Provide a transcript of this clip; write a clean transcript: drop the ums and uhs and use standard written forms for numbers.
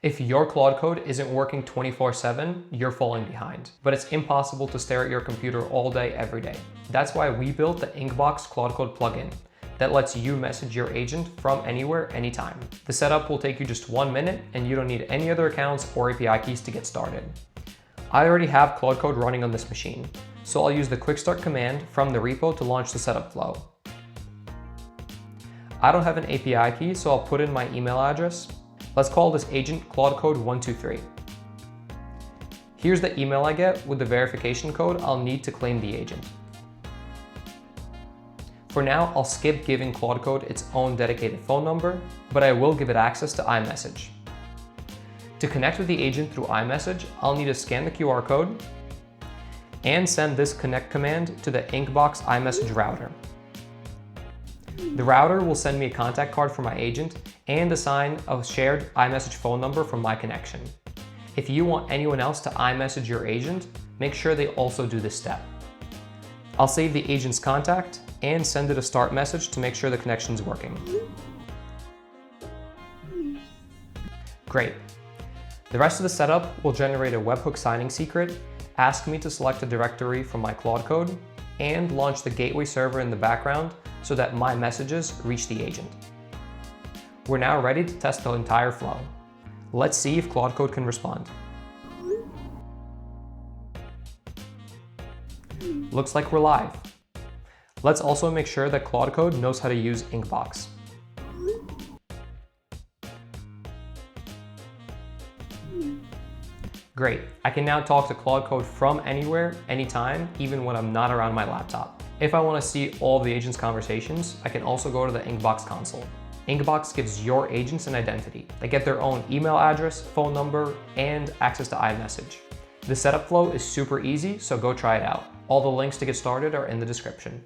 If your Claude Code isn't working 24/7, you're falling behind. But it's impossible to stare at your computer all day, every day. That's why we built the Inkbox Claude Code plugin that lets you message your agent from anywhere, anytime. The setup will take you just 1 minute, and you don't need any other accounts or API keys to get started. I already have Claude Code running on this machine, so I'll use the quick start command from the repo to launch the setup flow. I don't have an API key, so I'll put in my email address. Let's call this agent Claude Code 123. Here's the email I get with the verification code I'll need to claim the agent. For now, I'll skip giving Claude Code its own dedicated phone number, but I will give it access to iMessage. To connect with the agent through iMessage, I'll need to scan the QR code and send this connect command to the Inkbox iMessage router. The router will send me a contact card for my agent and assign a shared iMessage phone number from my connection. If you want anyone else to iMessage your agent, make sure they also do this step. I'll save the agent's contact and send it a start message to make sure the connection's working. Great. The rest of the setup will generate a webhook signing secret, ask me to select a directory from my Claude Code, and launch the gateway server in the background so that my messages reach the agent. We're now ready to test the entire flow. Let's see if Claude Code can respond. Looks like we're live. Let's also make sure that Claude Code knows how to use Inkbox. Great, I can now talk to Claude Code from anywhere, anytime, even when I'm not around my laptop. If I want to see all of the agent's conversations, I can also go to the Inkbox console. Inkbox gives your agents an identity. They get their own email address, phone number, and access to iMessage. The setup flow is super easy, so go try it out. All the links to get started are in the description.